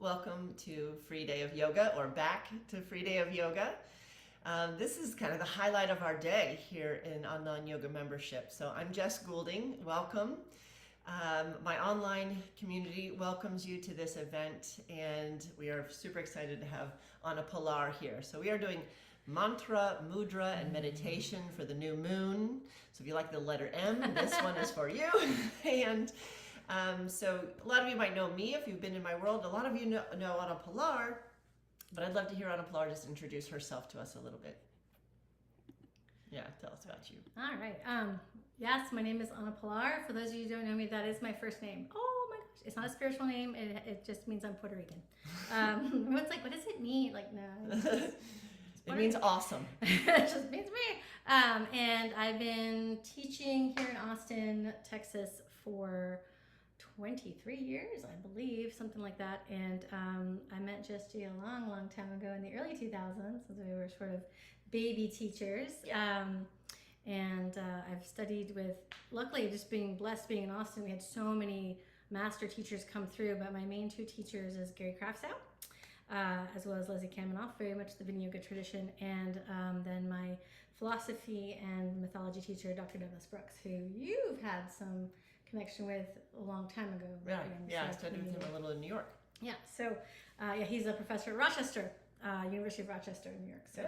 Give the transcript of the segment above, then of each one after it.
Welcome to Free Day of Yoga, or back to Free Day of Yoga. This is kind of the highlight of our day here in Online Yoga membership. So I'm Jess Goulding. Welcome. My online community welcomes you to this event, and we are super excited to have Om Pilar here. So we are doing mantra, mudra, and meditation for the new moon. So if you like the letter M, this one is for you. And so a lot of you might know me if you've been in my world. A lot of you know Om Pilar, but I'd love to hear Om Pilar just introduce herself to us a little bit. Yeah, tell us about you. All right. Yes, my name is Om Pilar. For those of you who don't know me, that is my first name. Oh my gosh, it's not a spiritual name. It just means I'm Puerto Rican. Everyone's like, what does it mean? Like, no. It means awesome. It just means me. And I've been teaching here in Austin, Texas for 23 years, I believe, something like that. And I met Jess a long time ago in the early 2000s, as we were sort of baby teachers. Yeah. And I've studied with, luckily, just being blessed being in Austin, we had so many master teachers come through, but my main two teachers is Gary Kraftsow, as well as Leslie Kamenoff, very much the Vinny Yoga tradition, and then my philosophy and mythology teacher, Dr. Douglas Brooks, who you've had some connection with a long time ago. Right. Yeah, I studied with him a little in New York. Yeah, so he's a professor at Rochester, University of Rochester in New York. So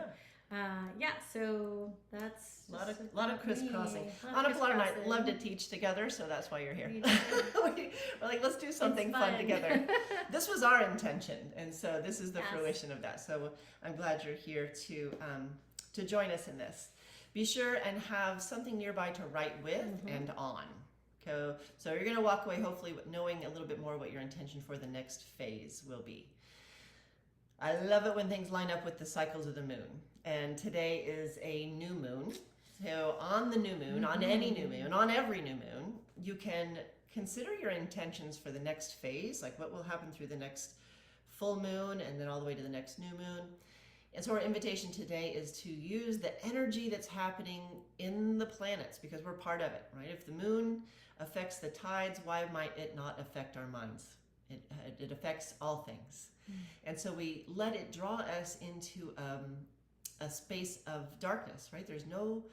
so that's a lot of crisscrossing. Om Pilar and I love to teach together, so that's why you're here. We're like, let's do something fun together. This was our intention, and so this is the fruition of that. So I'm glad you're here to join us in this. Be sure and have something nearby to write with and on. So you're going to walk away hopefully knowing a little bit more what your intention for the next phase will be. I love it when things line up with the cycles of the moon. And today is a new moon. So on the new moon, on any new moon, on every new moon, you can consider your intentions for the next phase, like what will happen through the next full moon and then all the way to the next new moon. And so our invitation today is to use the energy that's happening in the planets, because we're part of it, right? If the moon affects the tides, why might it not affect our minds? It affects all things. And so we let it draw us into a space of darkness, right? There's no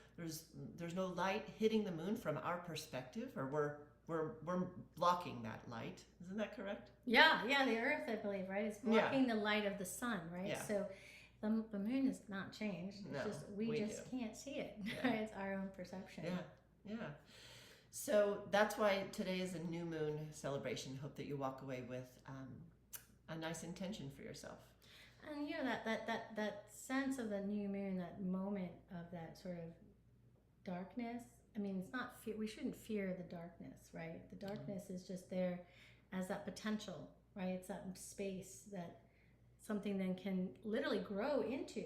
light hitting the moon from our perspective, or we're blocking that light. Isn't that correct? Yeah, the Earth, I believe, right? It's blocking the light of the sun, right? Yeah. So the moon has not changed. It's just we just can't see it. Yeah. Right? It's our own perception. Yeah. So that's why today is a new moon celebration. Hope that you walk away with a nice intention for yourself. And that sense of the new moon, that moment of that sort of darkness. I mean, it's not fear. We shouldn't fear the darkness, right? The darkness is just there as that potential, right? It's that space that something then can literally grow into,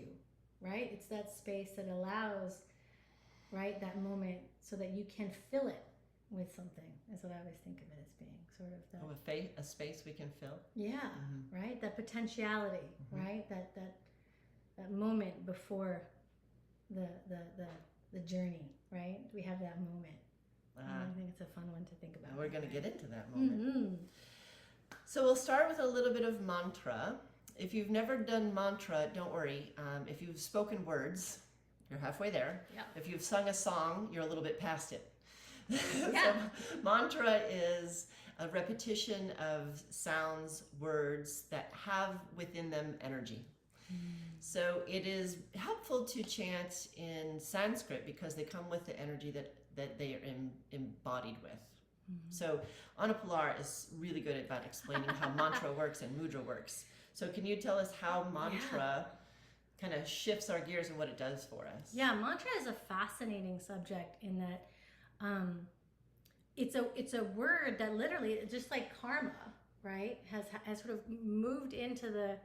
right? It's that space that allows, right, that moment so that you can fill it with something, is what I always think of it as being, sort of that. A space we can fill. Yeah, right? That potentiality, right? That moment before the journey, right? We have that moment. And I think it's a fun one to think about. We're going to get into that moment. So we'll start with a little bit of mantra. If you've never done mantra, don't worry. If you've spoken words, you're halfway there. Yeah. If you've sung a song, you're a little bit past it. Yeah. So mantra is a repetition of sounds, words that have within them energy. So it is helpful to chant in Sanskrit because they come with the energy that they are embodied with. So Om Pilar is really good about explaining how mantra works and mudra works. So can you tell us how mantra kind of shifts our gears and what it does for us? Yeah, mantra is a fascinating subject in that it's a word that literally, just like karma, right, has sort of moved into the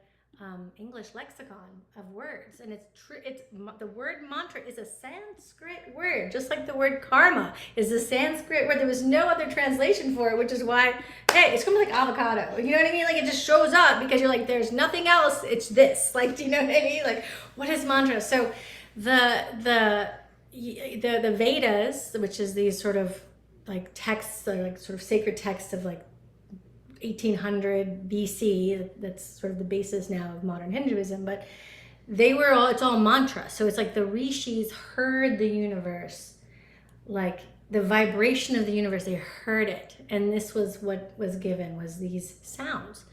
English lexicon of words, and it's the word mantra is a Sanskrit word, just like the word karma is a Sanskrit word. There was no other translation for it, which is why, hey, it's kind of like avocado. You know what I mean? Like, it just shows up because you're like, there's nothing else. It's this. Like, do you know what I mean? Like, what is mantra? So the Vedas, which is these sort of like texts, like sort of sacred texts of like 1800 BC. That's sort of the basis now of modern Hinduism, but it's all mantra. So it's like the rishis heard the universe, like the vibration of the universe, they heard it. And this was what was given, was these sounds.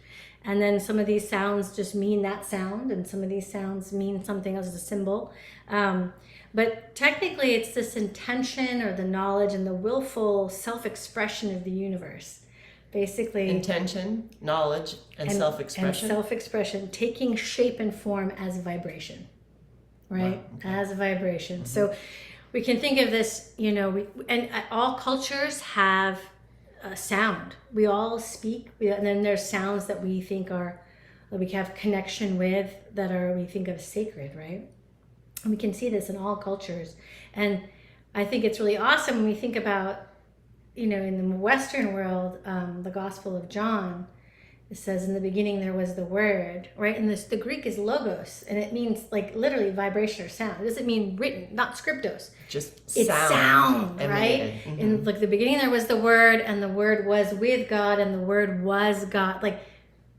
And then some of these sounds just mean that sound, and some of these sounds mean something else as a symbol. But technically it's this intention or the knowledge and the willful self-expression of the universe. Basically, intention, knowledge, and self-expression. And self-expression taking shape and form as vibration, right? Wow, okay. As a vibration. Mm-hmm. So we can think of this, and all cultures have a sound. We all speak, and then there's sounds that we think that we have connection with, we think of sacred, right? And we can see this in all cultures. And I think it's really awesome when we think about, in the Western world, the Gospel of John, it says, in the beginning there was the Word, right? And the Greek is logos, and it means like literally vibration or sound. It doesn't mean written, not scriptos. It's sound, right? Mm-hmm. In like the beginning there was the Word, and the Word was with God, and the Word was God. Like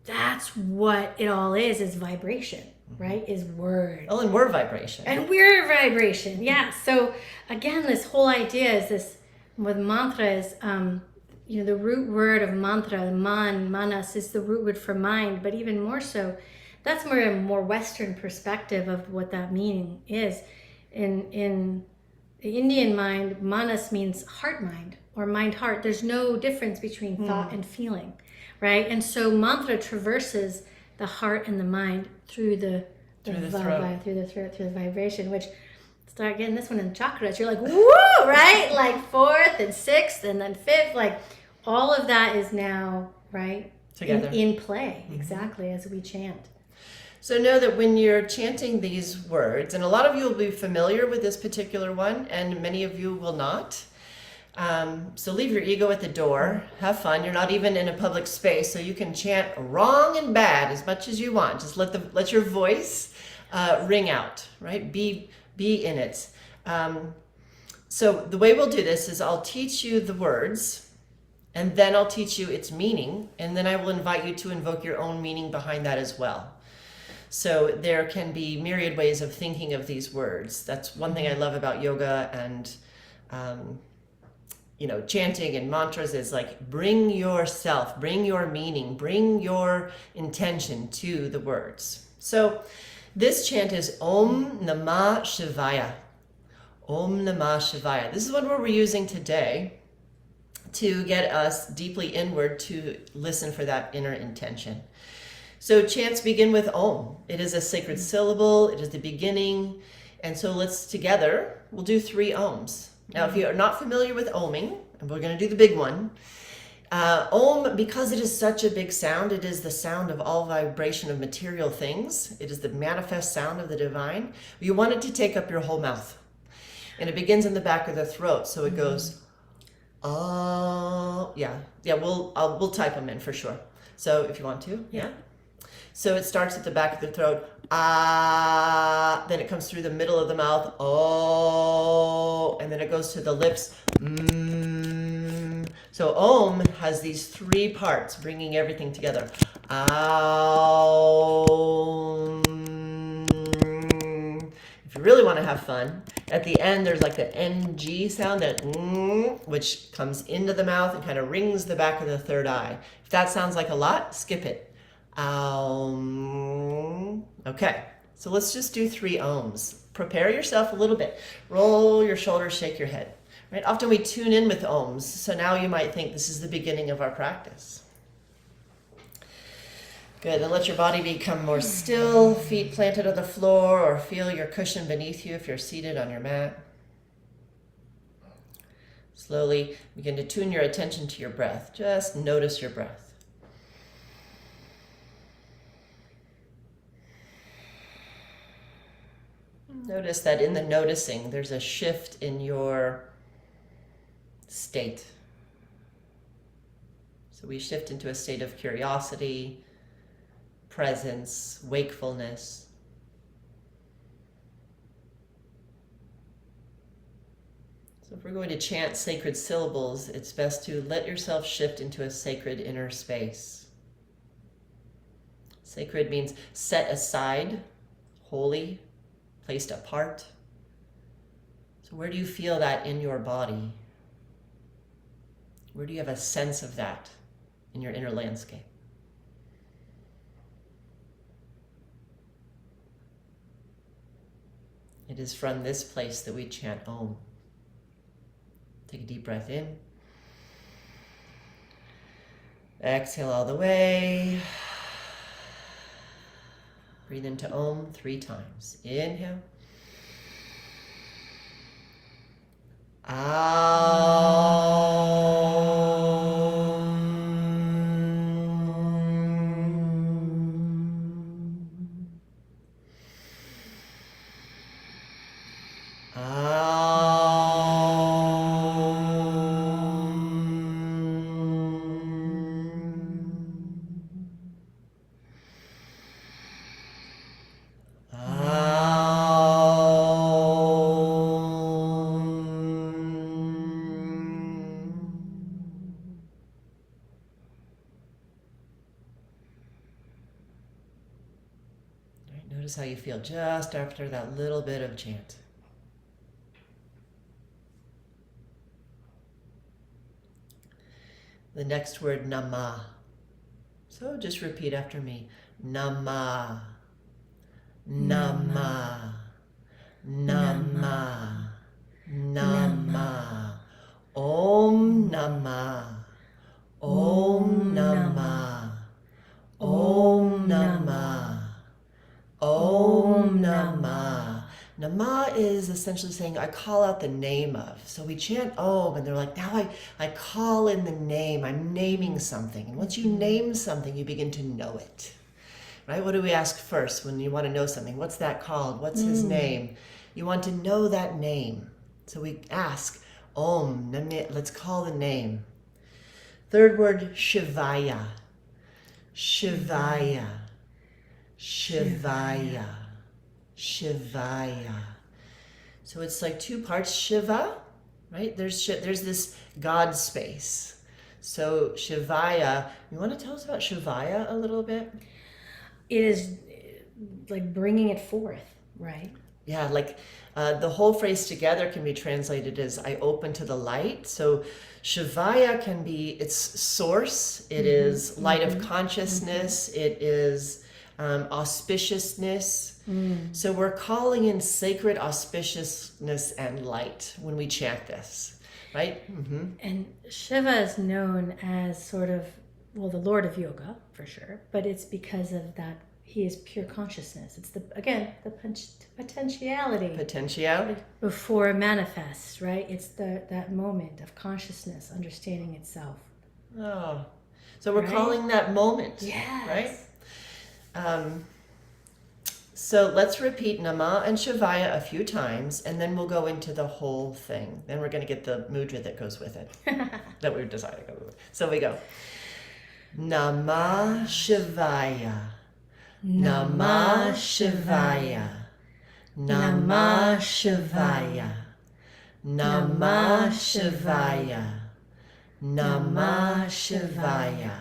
that's what it all is vibration, right? Is word. Oh, and we're vibration. And we're vibration, yeah. So again, this whole idea is this. With mantras, the root word of mantra, manas, is the root word for mind, but even more so, that's a more Western perspective of what that meaning is. In the Indian mind, manas means heart-mind, or mind-heart. There's no difference between thought and feeling, right? And so mantra traverses the heart and the mind through the throat, through the vibration, which... Start getting this one in chakras. You're like, woo, right? Like 4th and 6th and then 5th. Like all of that is now, right? Together. In play, exactly, as we chant. So know that when you're chanting these words, and a lot of you will be familiar with this particular one, and many of you will not. So leave your ego at the door. Have fun. You're not even in a public space, so you can chant wrong and bad as much as you want. Just let your voice ring out, right? Be in it. So the way we'll do this is I'll teach you the words, and then I'll teach you its meaning, and then I will invite you to invoke your own meaning behind that as well. So there can be myriad ways of thinking of these words. That's one thing I love about yoga and chanting and mantras is like bring yourself, bring your meaning, bring your intention to the words. So this chant is Om Namah Shivaya. Om Namah Shivaya. This is what we're using today to get us deeply inward to listen for that inner intention. So chants begin with Om. It is a sacred syllable. It is the beginning. And so we'll do 3 Oms. Now, if you are not familiar with Oming, and we're going to do the big one, Om, because it is such a big sound, it is the sound of all vibration of material things. It is the manifest sound of the divine. You want it to take up your whole mouth. And it begins in the back of the throat. So it goes, we'll type them in for sure. So if you want to, yeah. So it starts at the back of the throat, then it comes through the middle of the mouth, and then it goes to the lips, So Om has these 3 parts, bringing everything together. Aum. If you really want to have fun, at the end there's like the NG sound, that which comes into the mouth and kind of rings the back of the third eye. If that sounds like a lot, skip it. Aum. Okay, so let's just do 3 Oms. Prepare yourself a little bit. Roll your shoulders, shake your head. Right? Often we tune in with Oms, so now you might think this is the beginning of our practice. Good, and let your body become more still, feet planted on the floor, or feel your cushion beneath you if you're seated on your mat. Slowly begin to tune your attention to your breath. Just notice your breath. Notice that in the noticing, there's a shift in your state. So we shift into a state of curiosity, presence, wakefulness. So If we're going to chant sacred syllables, it's best to let yourself shift into a sacred inner space. Sacred means set aside, holy, placed apart. So where do you feel that in your body? Where do you have a sense of that in your inner landscape? It is from this place that we chant Om. Take a deep breath in. Exhale all the way. Breathe into Om 3 times. Inhale. Notice how you feel just after that little bit of chant. The next word, Namah. So just repeat after me. Namah. Namah. Namah. Namah. Om Namah. Om Namah. Om Namah. Om Namah. Namah is essentially saying, I call out the name of. So we chant Om, and they're like, now I call in the name. I'm naming something. And once you name something, you begin to know it. Right? What do we ask first when you want to know something? What's that called? What's his name? You want to know that name. So we ask, Om, let's call the name. Third word, Shivaya. Shivaya. Shivaya. Shivaya. So it's like 2 parts. Shiva, right? There's this God space. So Shivaya, you want to tell us about Shivaya a little bit? It is like bringing it forth, right? Yeah, like the whole phrase together can be translated as I open to the light. So Shivaya can be its source. It is light of consciousness. It is auspiciousness. So we're calling in sacred auspiciousness and light when we chant this, right? And Shiva is known as sort of, well, the Lord of Yoga for sure, but it's because of that he is pure consciousness. It's the potentiality. Potentiality. Before it manifests, right? It's that moment of consciousness, understanding itself. Oh, so we're calling that moment, right? So let's repeat Namah and Shivaya a few times, and then we'll go into the whole thing. Then we're going to get the mudra that goes with it, that we've decided to go with. So we go. Namah Shivaya. Namah Shivaya. Namah Shivaya. Namah Shivaya. Namah Shivaya.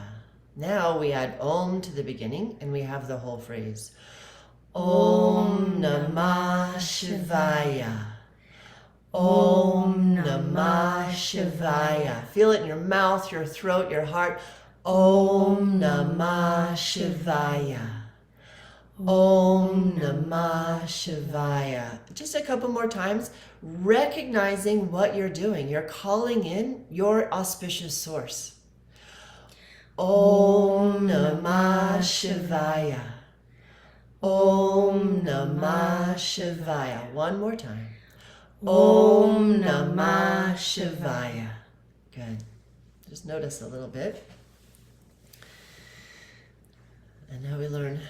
Now we add Om to the beginning, and we have the whole phrase. Om Namah Shivaya. Om Namah Shivaya. Feel it in your mouth, your throat, your heart. Om Namah Shivaya. Om Namah Shivaya. Just a couple more times, recognizing what you're doing. You're calling in your auspicious source. Om Namah Shivaya. Om Namah Shivaya. One more time. Om Namah Shivaya. Good. Just notice a little bit. And now we learn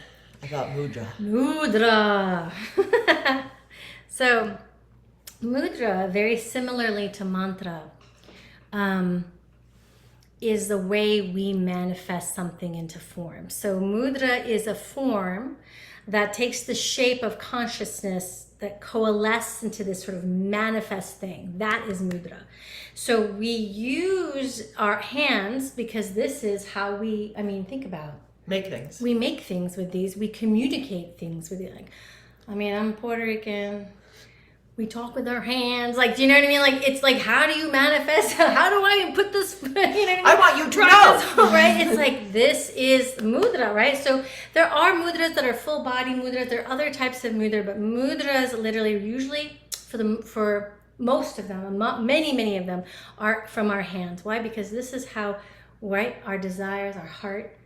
about mudra. Mudra. So, mudra, very similarly to mantra, is the way we manifest something into form. So, mudra is a form that takes the shape of consciousness that coalesce into this sort of manifest thing. That is mudra. So we use our hands because this is how we, I mean, think about make things. We make things with these. We communicate things with it. Like, I mean, I'm Puerto Rican. We talk with our hands. Like, do you know what I mean? Like, it's like, how do you manifest? How do I put this? You know what I mean? I want you to know. Right? It's like, this is mudra, right? So there are mudras that are full body mudras. There are other types of mudra, but mudras literally usually for most of them, many of them are from our hands. Why? Because this is how, right, our desires, our heart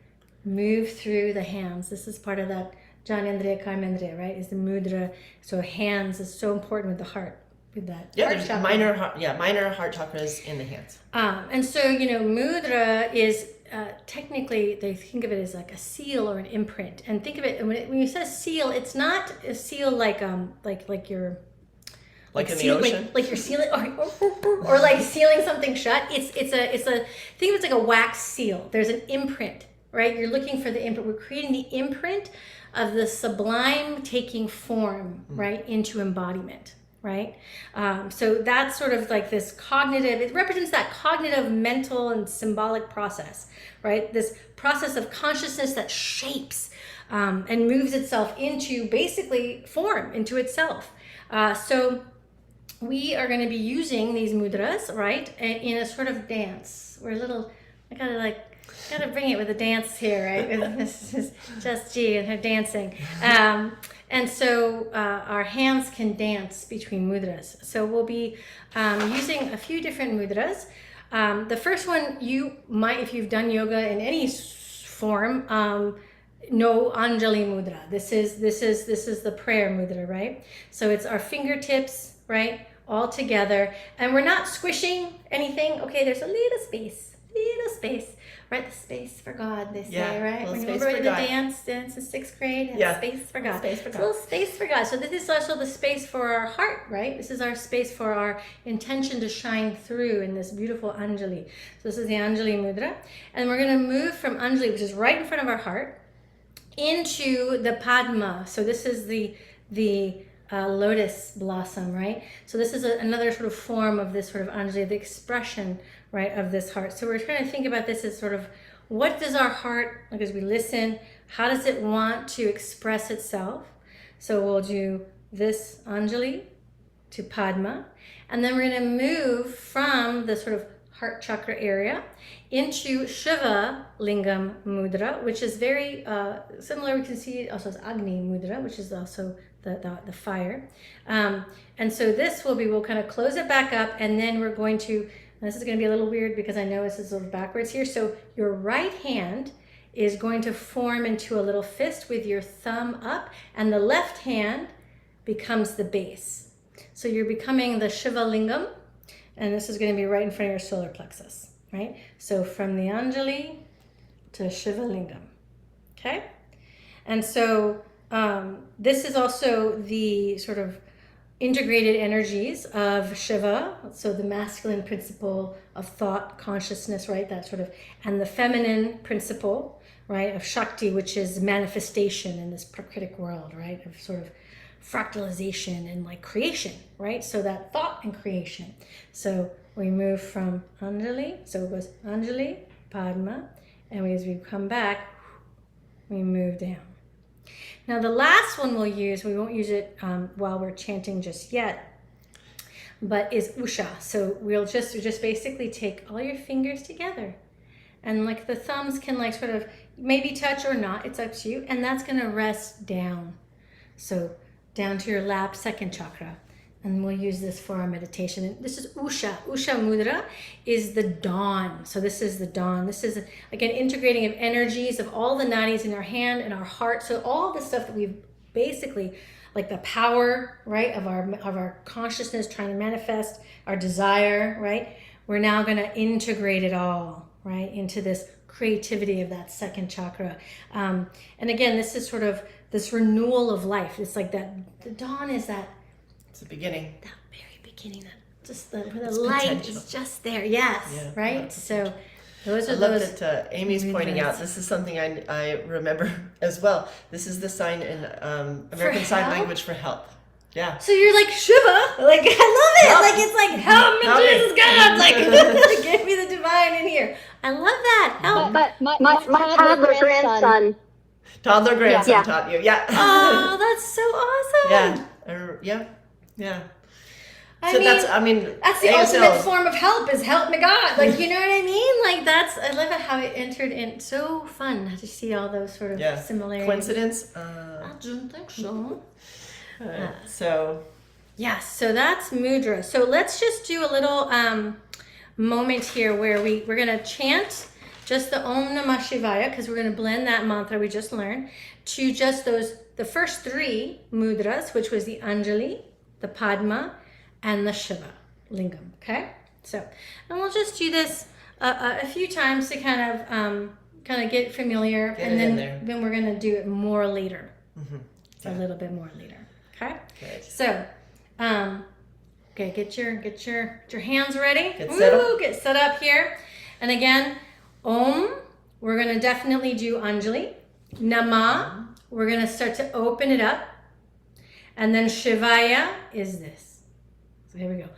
move through the hands. This is part of that Janendriya Karmendriya, right? Is the mudra. So hands is so important with the heart, with that. Yeah, there's minor heart chakras in the hands. And so, you know, mudra is technically, they think of it as like a seal or an imprint. And think of it, when you say seal, it's not a seal like you're like in the ocean, like you're sealing or like sealing something shut. It's a think of it like a wax seal. There's an imprint, right? You're looking for the imprint. We're creating the imprint of the sublime taking form, right, into embodiment, right? So that's sort of like this cognitive, it represents that cognitive, mental, and symbolic process, right? This process of consciousness that shapes and moves itself into basically form, into itself. So we are going to be using these mudras, right, in a sort of dance. We're a little, I gotta bring it with a dance here, right? This is Jess G and her dancing. And so our hands can dance between mudras. So we'll be using a few different mudras. The first one, you might, if you've done yoga in any form, know Anjali Mudra. This is the prayer mudra, right? So it's our fingertips, right, all together. And we're not squishing anything. Okay, there's a little space. Right, the space for God, they say, right? When you remember the dance in 6th grade, space for God. Space for God. A little space for God. So this is also the space for our heart, right? This is our space for our intention to shine through in this beautiful Anjali. So this is the Anjali Mudra. And we're going to move from Anjali, which is right in front of our heart, into the Padma. So this is the lotus blossom, right? So this is another sort of form of this sort of Anjali, the expression, right, of this heart. So we're trying to think about this as sort of, what does our heart, like as we listen, how does it want to express itself? So we'll do this Anjali to Padma, and then we're going to move from the sort of heart chakra area into Shiva Lingam Mudra, which is very similar. We can see it also as Agni Mudra, which is also the fire. And so this will be, we'll kind of close it back up, and then we're going to, this is going to be a little weird because I know this is sort of backwards here. So your right hand is going to form into a little fist with your thumb up, and the left hand becomes the base. So you're becoming the Shiva Lingam, and this is going to be right in front of your solar plexus, right? So from the Anjali to Shiva Lingam, okay? And so this is also the sort of integrated energies of Shiva, so the masculine principle of thought, consciousness, right, that sort of, and the feminine principle, right, of Shakti, which is manifestation in this prakritic world, right, of sort of fractalization and like creation, right, so that thought and creation. So we move from Anjali, so it goes Anjali, Padma, and as we come back, we move down. Now the last one we'll use, we won't use it while we're chanting just yet, but is Usha. So we'll just basically take all your fingers together, and like the thumbs can like sort of maybe touch or not, it's up to you, and that's going to rest down. So down to your lap, second chakra. And we'll use this for our meditation. And this is Usha. Usha Mudra is the dawn. So this is the dawn. This is, again, integrating of energies of all the nadis in our hand and our heart. So all the stuff that we've basically, like the power, right, of our consciousness trying to manifest, our desire, right? We're now going to integrate it all, right, into this creativity of that second chakra. And again, this is sort of this renewal of life. It's like that, the dawn is that, the beginning. That very beginning, that just where the light potential is just there. Yes, yeah, right. So those are I love that Amy's pointing out. This is something I remember as well. This is the sign in American Sign Language for help. Yeah. So you're like Shiva, like I love it. Help. Like it's like help me, Jesus God, like give me the divine in here. I love that. Help. But my toddler grandson. Toddler grandson Yeah. taught you. Yeah. Oh, that's so awesome. Yeah. I So mean, that's the ASL. ultimate form of help is help me God. Like, you know what I mean? Like I love it how it entered in. So fun to see all those sort of similarities. Coincidence? I don't think so. So. Yeah, so that's Mudra. So let's just do a little moment here where we're going to chant just the Om Namah Shivaya, because we're going to blend that mantra we just learned to just the first 3 mudras, which was the Anjali, the Padma, and the Shiva lingam. Okay, so and we'll just do this a few times to kind of get familiar, and then we're gonna do it more later, a little bit more later. Okay, good. So okay, get your hands ready. Get set up here, and again, Om. We're gonna definitely do Anjali. Namah. We're gonna start to open it up, and then Shivaya is this. So here we go.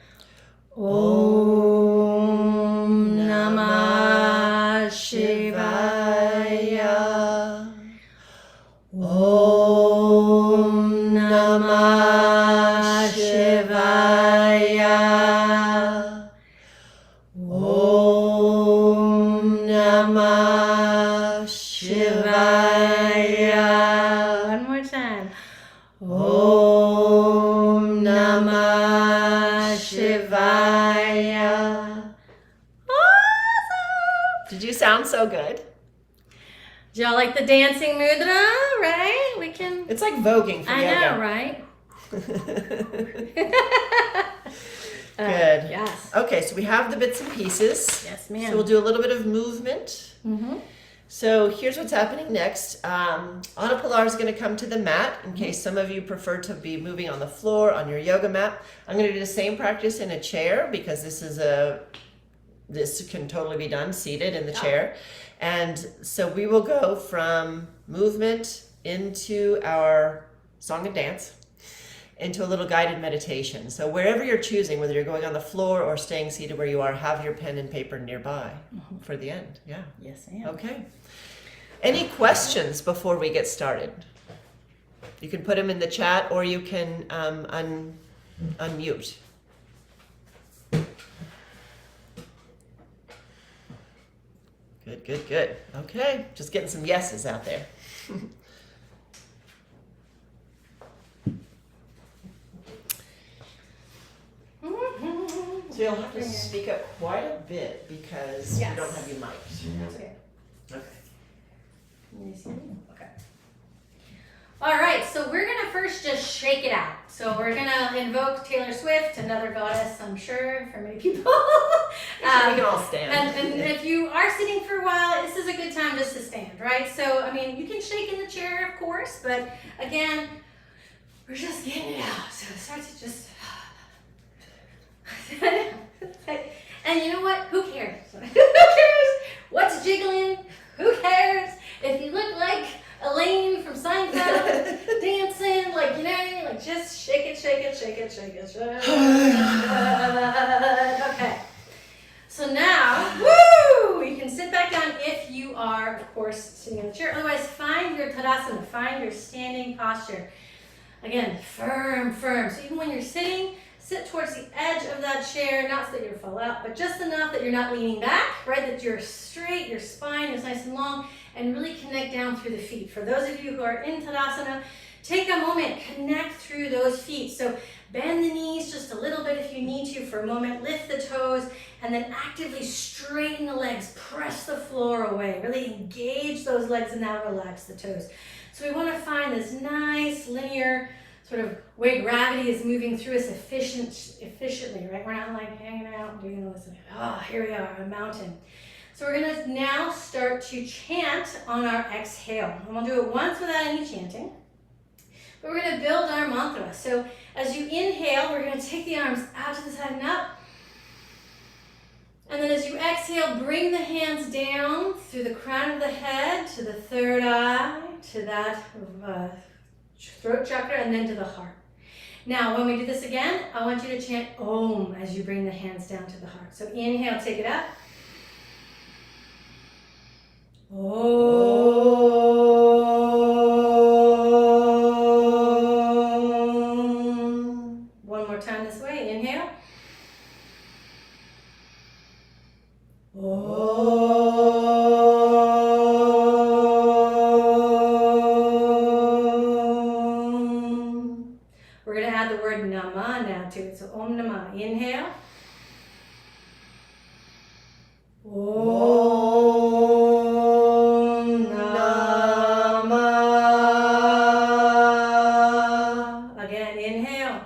Om Namah Shivaya. Om Namah Shivaya. Om Namah Shivaya. One more time. Om Namah Shivaya. Awesome! Did you sound so good? Do y'all like the dancing mudra? Right? We can. It's like voguing for yoga. I know, right? Good. Yes. Okay, so we have the bits and pieces. Yes, ma'am. So we'll do a little bit of movement. So here's what's happening next. Anna Pilar is going to come to the mat in case some of you prefer to be moving on the floor, on your yoga mat. I'm going to do the same practice in a chair because this can totally be done seated in the chair. And so we will go from movement into our song and dance, into a little guided meditation. So wherever you're choosing, whether you're going on the floor or staying seated where you are, have your pen and paper nearby for the end. Yeah. Yes, I am. Okay. Any questions before we get started? You can put them in the chat or you can unmute. Good. Okay, just getting some yeses out there. So you'll have to speak up quite a bit because you don't have your mic. Okay. Okay. Okay. All right, so we're gonna first just shake it out. So we're gonna invoke Taylor Swift, another goddess, I'm sure, for many people. We can all stand. And if you are sitting for a while, this is a good time just to stand, right? So, I mean, you can shake in the chair, of course, but again, we're just getting it out. So start to just... And you know what? Who cares? Who cares? What's jiggling? Who cares? If you look like Elaine from Seinfeld dancing, like, you know what I mean? Like, just shake it. Okay. So now, woo! You can sit back down if you are, of course, sitting in the chair. Otherwise, find your tadasana, find your standing posture. Again, firm. So even when you're sitting, sit towards the edge of that chair, not so that you'll fall out, but just enough that you're not leaning back, right? That you're straight, your spine is nice and long, and really connect down through the feet. For those of you who are in Tadasana, take a moment, connect through those feet. So bend the knees just a little bit if you need to for a moment, lift the toes, and then actively straighten the legs, press the floor away, really engage those legs and now relax the toes. So we want to find this nice linear sort of way gravity is moving through us efficiently, right? We're not like hanging out doing all this. Here we are, a mountain. So we're going to now start to chant on our exhale. And we'll do it once without any chanting. But we're going to build our mantra. So as you inhale, we're going to take the arms out to the side and up. And then as you exhale, bring the hands down through the crown of the head to the third eye, to that throat chakra, and then to the heart. Now, when we do this again, I want you to chant Om as you bring the hands down to the heart. So inhale, take it up. Om. One more time this way. Inhale. Om. We're going to add the word Namah now to it. So Om Namah. Inhale. Om Namah. Again, inhale.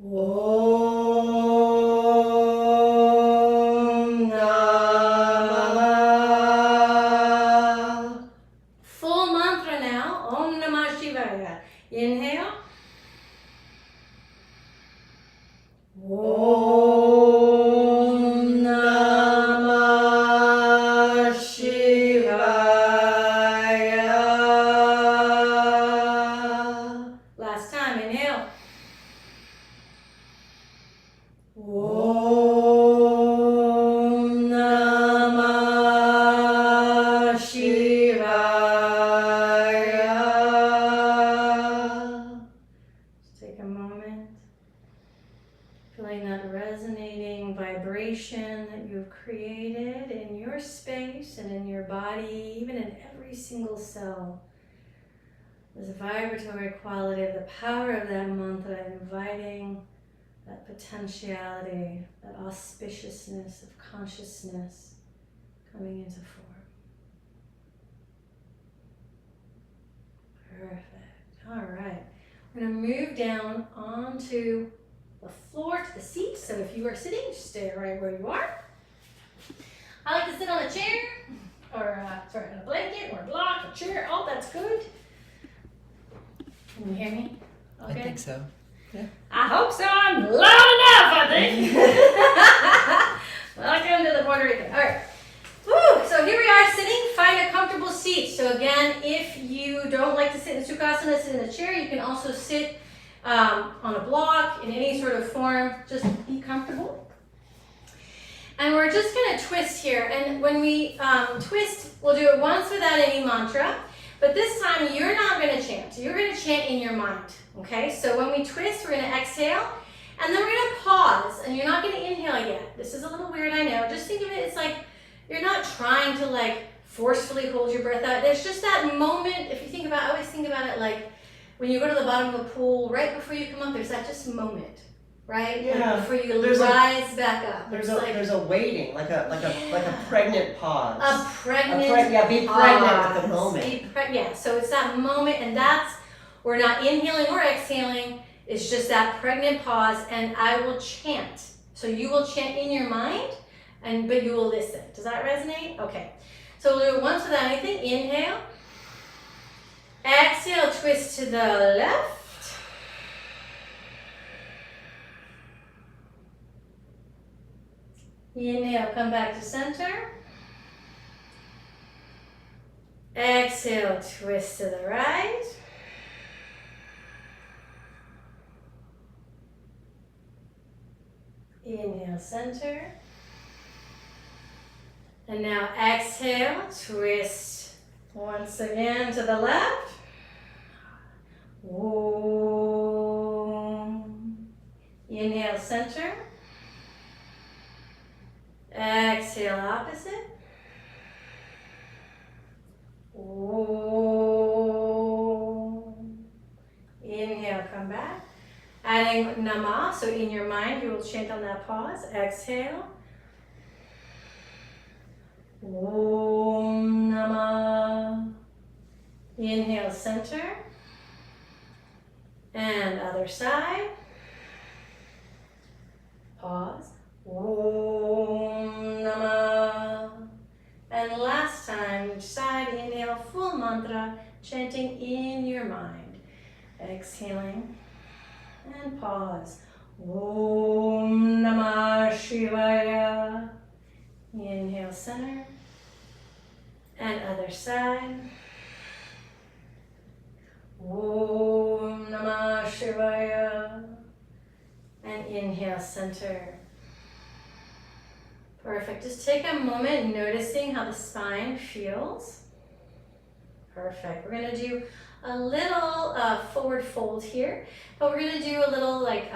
Om Namah. Full mantra now. Om Namah Shivaya. Inhale. Om Namah Shivaya. Last time, inhale. Om Namah Shivaya. Just take a moment. Feeling that resonating vibration that you've created in your space and in your body, even in every single cell. This vibratory quality of the power of that mantra, inviting that potentiality, that auspiciousness of consciousness coming into form. Perfect. All right. We're going to move down onto the floor to the seat. So if you are sitting, just stay right where you are. I like to sit on a chair or on a blanket or a block, a chair. Oh, that's good. Can you hear me? Okay. I think so. Yeah. I hope so. I'm loud enough, I think. Welcome to the Puerto Rican. All right. Woo. So here we are sitting. Find a comfortable seat. So again, if you don't like to sit in Sukhasana, sit in a chair. You can also sit on a block in any sort of form. Just be comfortable. And we're just going to twist here. And when we twist, we'll do it once without any mantra. But this time, you're not going to chant. You're going to chant in your mind. Okay? So when we twist, we're going to exhale. And then we're going to pause. And you're not going to inhale yet. This is a little weird, I know. Just think of it, it's like you're not trying to like forcefully hold your breath out. There's just that moment, if you think about, I always think about it like when you go to the bottom of the pool, right before you come up, there's that just moment. Right? Yeah. Like before you rise back up. There's a waiting, like a pregnant pause. A pregnant be pregnant with the moment. So it's that moment, and that's, we're not inhaling or exhaling. It's just that pregnant pause, and I will chant. So you will chant in your mind, but you will listen. Does that resonate? Okay. So we'll do it once without anything. Inhale. Exhale, twist to the left. Inhale, come back to center. Exhale, twist to the right. Inhale, center. And now exhale, twist once again to the left. Om. Inhale, center. Exhale, opposite. Om. Inhale, come back. Adding Namah, so in your mind you will chant on that pause. Exhale. Om Namah. Inhale, center. And other side. Pause. Om Namah. And last time, each side, inhale, full mantra, chanting in your mind. Exhaling and pause. Om Namah Shivaya. Inhale, center. And other side. Om Namah Shivaya. And inhale, center. Perfect. Just take a moment noticing how the spine feels. Perfect. We're going to do a little forward fold here, but we're going to do a little like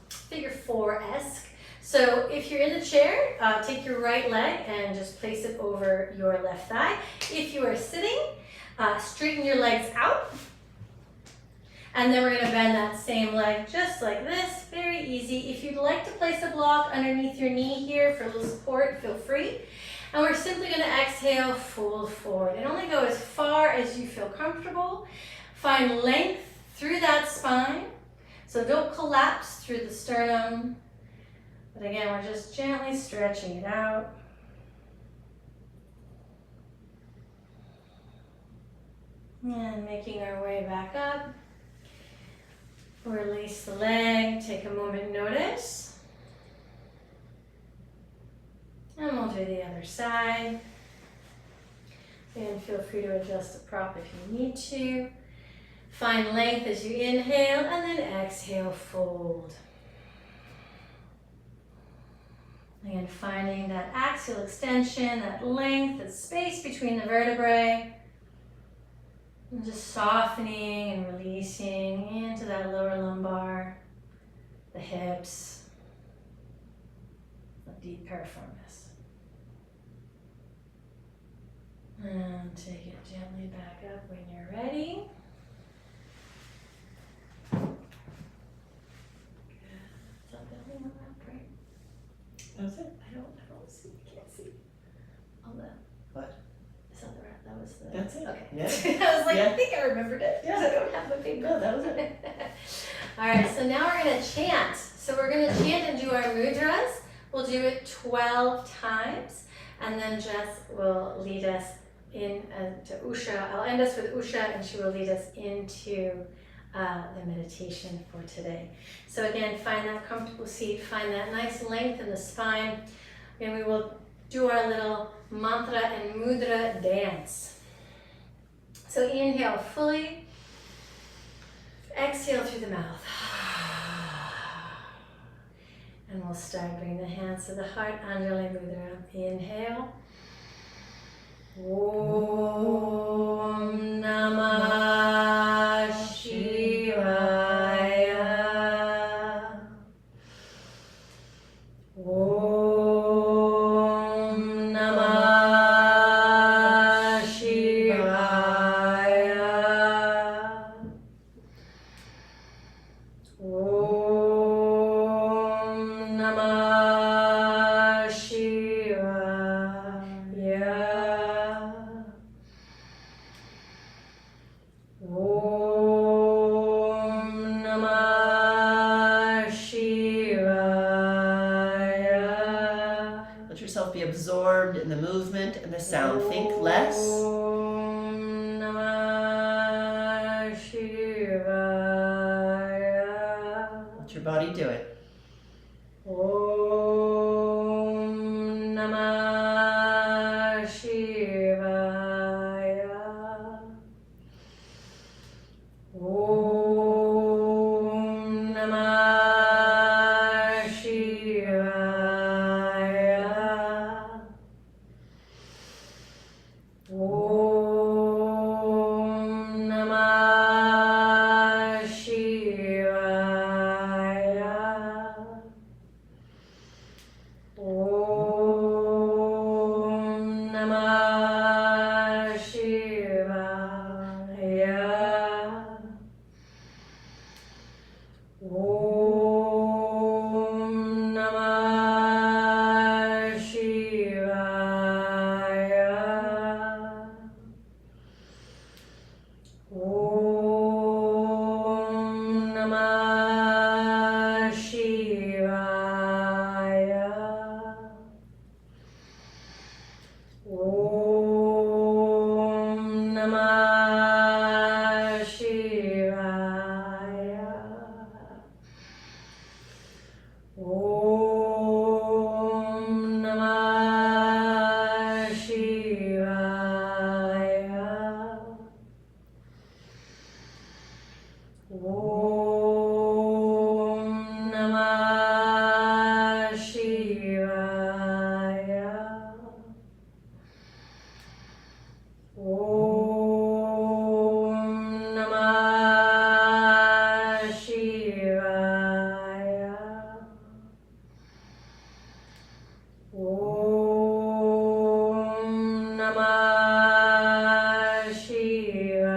figure 4-esque. So if you're in the chair, take your right leg and just place it over your left thigh. If you are sitting, straighten your legs out. And then we're going to bend that same leg just like this. Very easy. If you'd like to place a block underneath your knee here for a little support, feel free. And we're simply going to exhale, fold forward. And only go as far as you feel comfortable. Find length through that spine. So don't collapse through the sternum. But again, we're just gently stretching it out. And making our way back up. Release the leg, take a moment, notice. And we'll do the other side. And feel free to adjust the prop if you need to. Find length as you inhale and then exhale, fold. And finding that axial extension, that length, that space between the vertebrae. And just softening and releasing into that lower lumbar, the hips, the deep piriformis. And take it gently back up when you're ready. Good. Is that the only one left, right? That's it. I don't see, can't see. All the. What? Is that the right? That was the. That's it. Okay. Yeah. I was like, Yeah. I think I remembered it. Yeah. I don't have the paper. No, that was it. All right, so now we're going to chant. So we're going to chant and do our mudras. We'll do it 12 times, and then Jess will lead us in to Usha. I'll end us with Usha, and she will lead us into the meditation for today. So again, find that comfortable seat, find that nice length in the spine, and we will do our little mantra and mudra dance. So inhale fully, exhale through the mouth. And we'll start. Bring the hands to the heart, Anjali Mudra. Inhale. Om Namah Shivaya. Om Namah Shivaya. Om Namah Shivaya. Om Namah Shivaya. Let yourself be absorbed in the movement and the sound. Think less. Om Namah Shivaya. Let your body do it. Om Namah Shivaya. Om Namah Shivaya. Om Namah Shivaya. Om Om Namah Shivaya.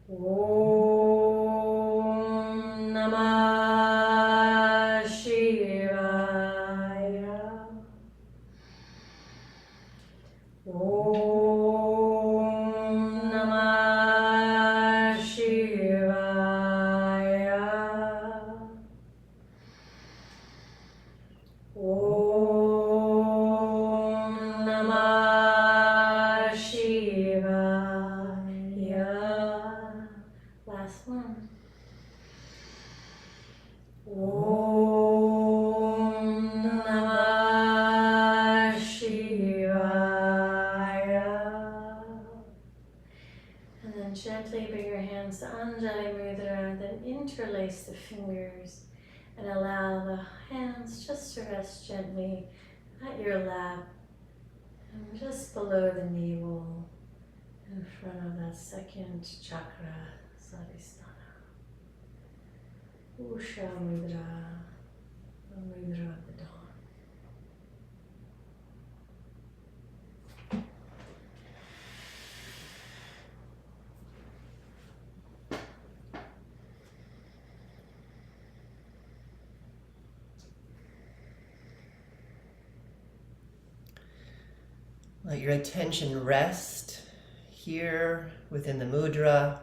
Om Namah Shivaya. Om Namah Shivaya. Om Namah Shivaya. Last one. Om Namah Shivaya. And then gently bring your hands to Anjali Mudra, then interlace the fingers and allow the hands just to rest gently at your lap and just below the navel in front of that second chakra, Svadhisthana. Usha Mudra, the Mudra of the dawn. Let your attention rest here within the mudra,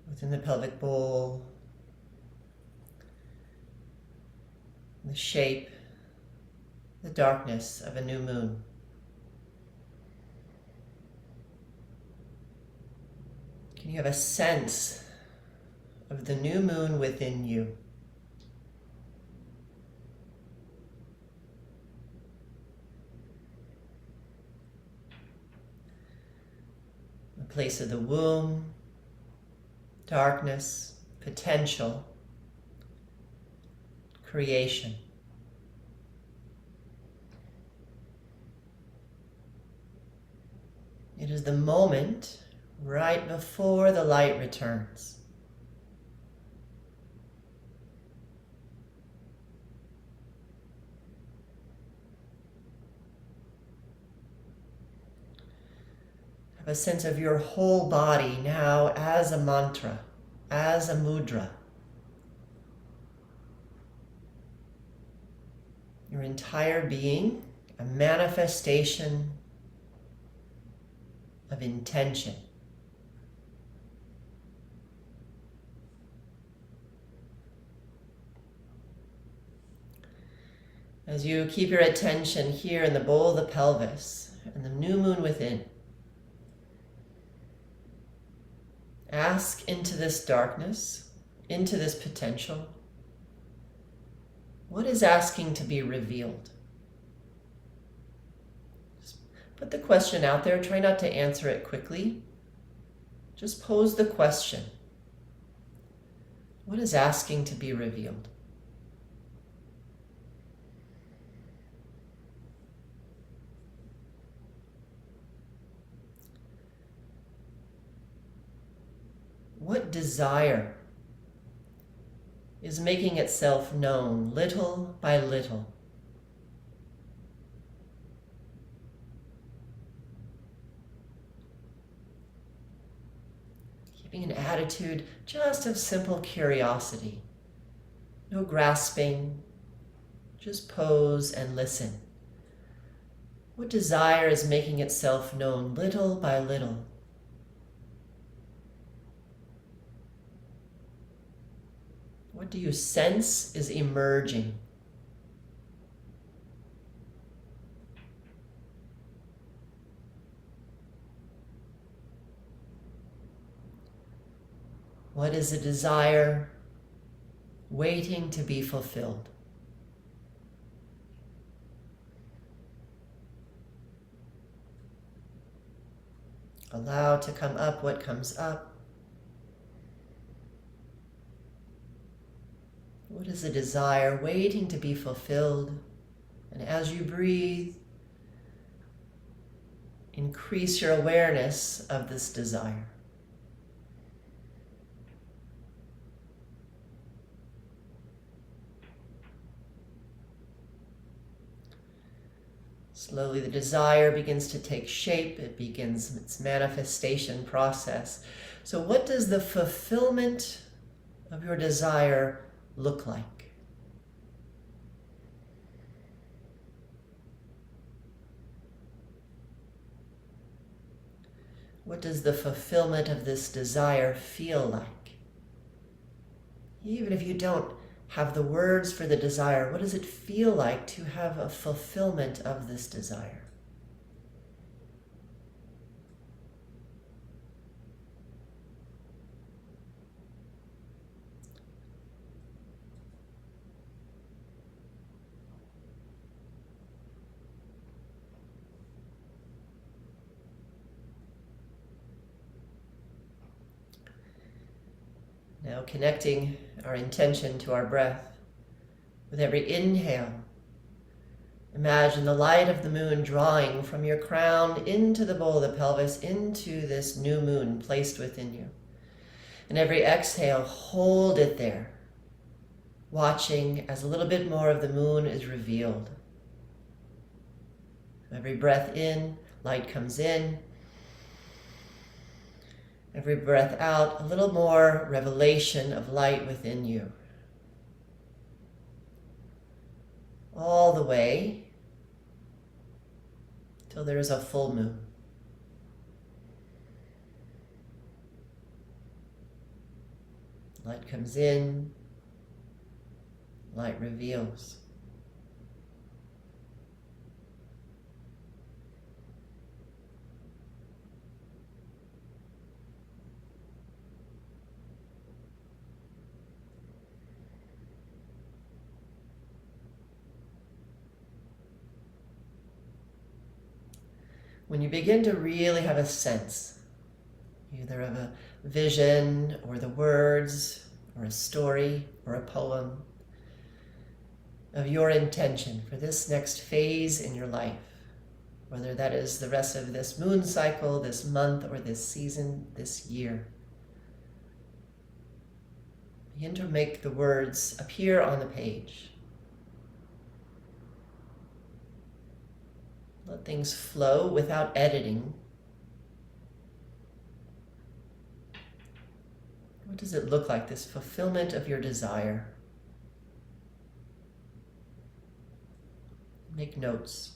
within the pelvic bowl, the shape, the darkness of a new moon. Can you have a sense of the new moon within you? The place of the womb, darkness, potential, creation. It is the moment right before the light returns. Have a sense of your whole body now as a mantra, as a mudra. Your entire being, a manifestation of intention. As you keep your attention here in the bowl of the pelvis and the new moon within, ask into this darkness, into this potential, what is asking to be revealed? Just put the question out there. Try not to answer it quickly. Just pose the question. What is asking to be revealed? What desire is making itself known little by little? Keeping an attitude just of simple curiosity. No grasping, just pose and listen. What desire is making itself known little by little? What do you sense is emerging? What is a desire waiting to be fulfilled? Allow to come up what comes up. What is a desire waiting to be fulfilled? And as you breathe, increase your awareness of this desire. Slowly the desire begins to take shape. It begins its manifestation process. So what does the fulfillment of your desire look like? What does the fulfillment of this desire feel like? Even if you don't have the words for the desire, what does it feel like to have a fulfillment of this desire? Now connecting our intention to our breath. With every inhale, imagine the light of the moon drawing from your crown into the bowl of the pelvis, into this new moon placed within you. And every exhale, hold it there, watching as a little bit more of the moon is revealed. Every breath in, light comes in. Every breath out, a little more revelation of light within you. All the way till there is a full moon. Light comes in, light reveals. When you begin to really have a sense, either of a vision or the words or a story or a poem, of your intention for this next phase in your life, whether that is the rest of this moon cycle, this month, or this season, this year, begin to make the words appear on the page. Let things flow without editing. What does it look like, this fulfillment of your desire? Make notes.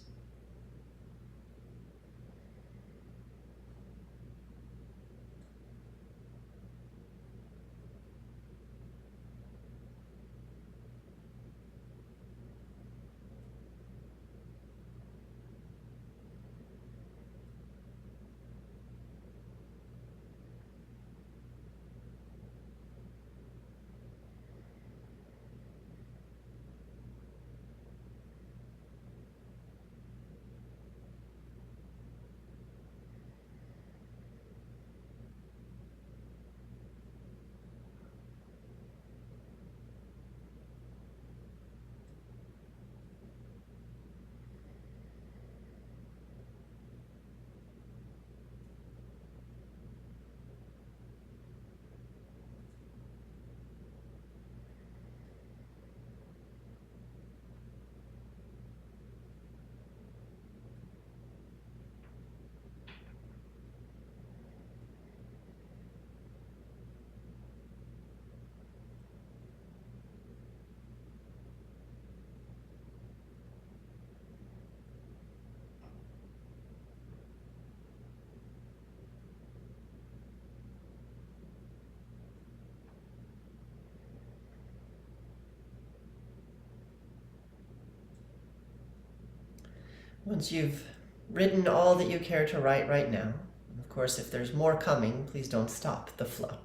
Once you've written all that you care to write right now, of course, if there's more coming, please don't stop the flow.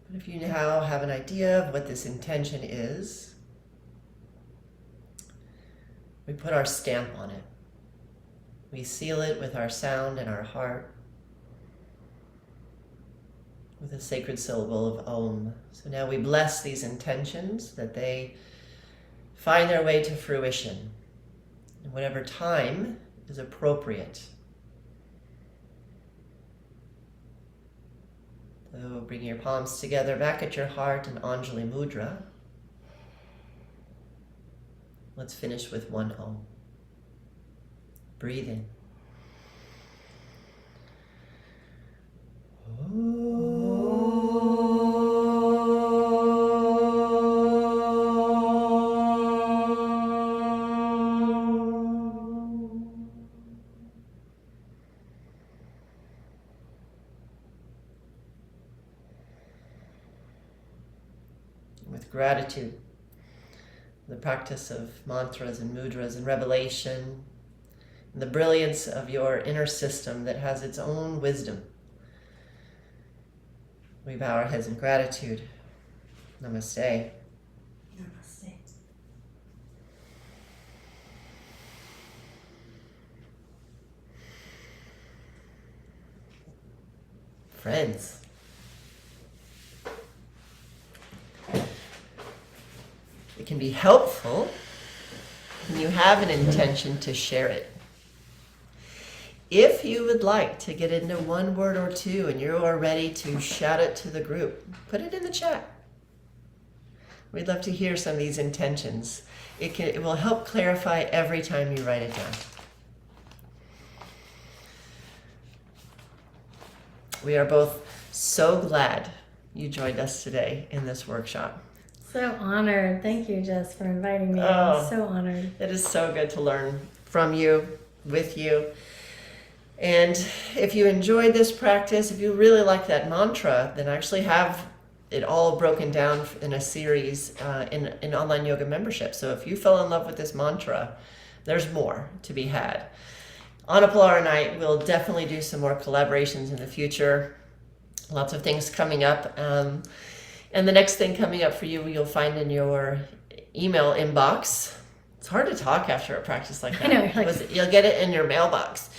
But if you now have an idea of what this intention is, we put our stamp on it. We seal it with our sound and our heart, with the sacred syllable of Om. So now we bless these intentions that they find their way to fruition in whatever time is appropriate. So bring your palms together back at your heart in Anjali Mudra. Let's finish with one Om. Breathe in. With gratitude, the practice of mantras and mudras and revelation, and the brilliance of your inner system that has its own wisdom, we bow our heads in gratitude. Namaste. Namaste. Friends, it can be helpful when you have an intention to share it. If you would like to get into one word or two and you are ready to shout it to the group, put it in the chat. We'd love to hear some of these intentions. It will help clarify every time you write it down. We are both so glad you joined us today in this workshop. So honored. Thank you, Jess, for inviting me. Oh. I'm so honored. It is so good to learn from you, with you. And if you enjoyed this practice, if you really like that mantra, then I actually have it all broken down in a series in online yoga membership. So if you fell in love with this mantra, there's more to be had. Anna, Pilar, and I will definitely do some more collaborations in the future. Lots of things coming up. And the next thing coming up for you, you'll find in your email inbox. It's hard to talk after a practice like that. I know. You'll get it in your mailbox.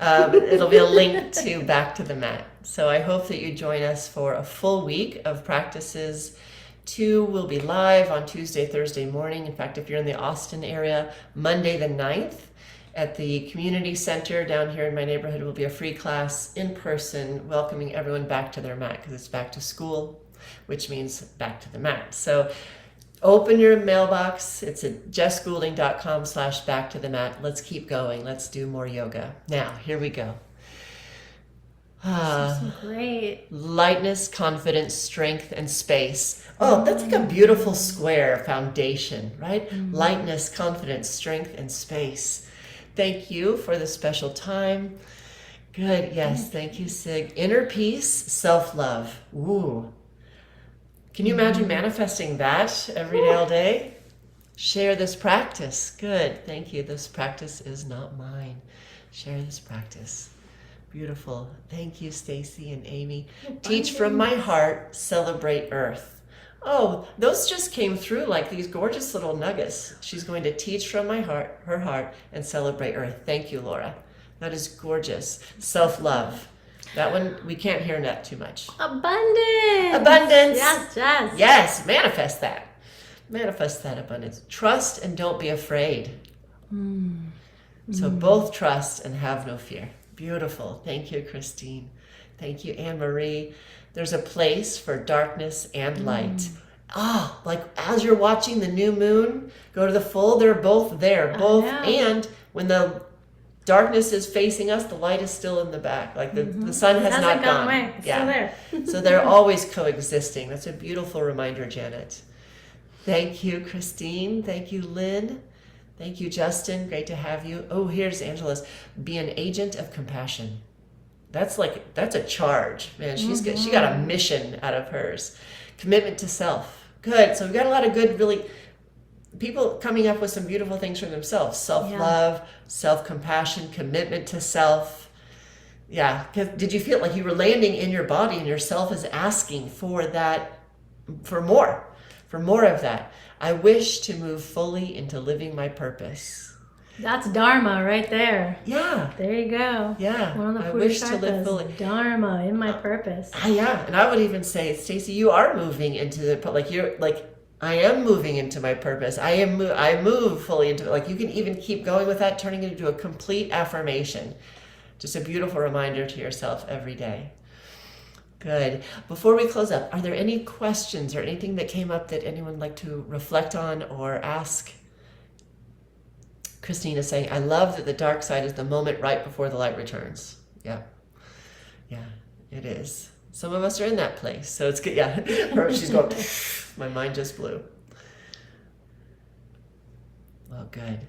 It'll be a link to Back to the Mat. So I hope that you join us for a full week of practices. 2 will be live on Tuesday, Thursday morning. In fact, if you're in the Austin area, Monday the 9th at the community center down here in my neighborhood will be a free class in person, welcoming everyone back to their mat because it's back to school, which means back to the mat. So open your mailbox. It's at jessgoulding.com/back to the mat. Let's keep going. Let's do more yoga. Now, here we go. Great. Lightness, confidence, strength, and space. Oh, that's like a beautiful square foundation, right? Mm-hmm. Lightness, confidence, strength, and space. Thank you for the special time. Good. Yes. Thank you, Sig. Inner peace, self-love. Ooh. Can you imagine manifesting that every day, all day? Share this practice. Good. Thank you. This practice is not mine. Share this practice. Beautiful. Thank you, Stacy and Amy. Teach from my heart, celebrate earth. Oh, those just came through like these gorgeous little nuggets. She's going to teach from my heart, her heart, and celebrate earth. Thank you, Laura. That is gorgeous. Self-love. That one, we can't hear that too much. Abundance. Abundance. Yes, Jess. Yes, manifest that. Manifest that abundance. Trust and don't be afraid. So both trust and have no fear. Beautiful. Thank you, Christine. Thank you, Anne-Marie. There's a place for darkness and light. Like as you're watching the new moon go to the full, they're both there. Both. And when the darkness is facing us, the light is still in the back. Like the sun has not gone away. It's still there. So they're always coexisting. That's a beautiful reminder, Janet. Thank you, Christine. Thank you, Lynn. Thank you, Justin. Great to have you. Oh, here's Angela's. Be an agent of compassion. That's a charge, man. She got a mission out of hers. Commitment to self. Good. So we've got a lot of good, really people coming up with some beautiful things for themselves. Self-love, self-compassion, commitment to self. Yeah. Did you feel like you were landing in your body and yourself is asking for that, for more of that? I wish to move fully into living my purpose. That's Dharma right there. Yeah. There you go. Yeah. One of the I wish to live fully. Dharma in my purpose. Yeah. And I would even say, Stacey, you are moving into the, I am moving into my purpose. I move fully into it. You can even keep going with that, turning it into a complete affirmation. Just a beautiful reminder to yourself every day. Good. Before we close up, are there any questions or anything that came up that anyone would like to reflect on or ask? Christine is saying, I love that the dark side is the moment right before the light returns. Yeah. Yeah, it is. Some of us are in that place. So it's good. Yeah. She's going, my mind just blew. Well, good.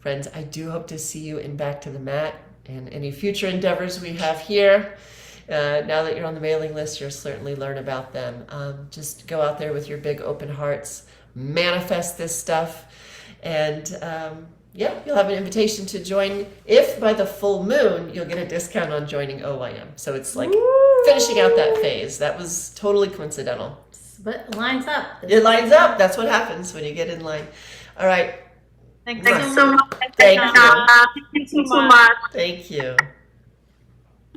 Friends, I do hope to see you in Back to the Mat and any future endeavors we have here. Now that you're on the mailing list, you'll certainly learn about them. Just go out there with your big open hearts, manifest this stuff, and yeah, you'll have an invitation to join. If by the full moon, you'll get a discount on joining OYM. So it's like finishing out that phase. That was totally coincidental. But it lines up. It lines up. That's what happens when you get in line. All right. Thanks so much. Thank you. Thank you so much. Thank you.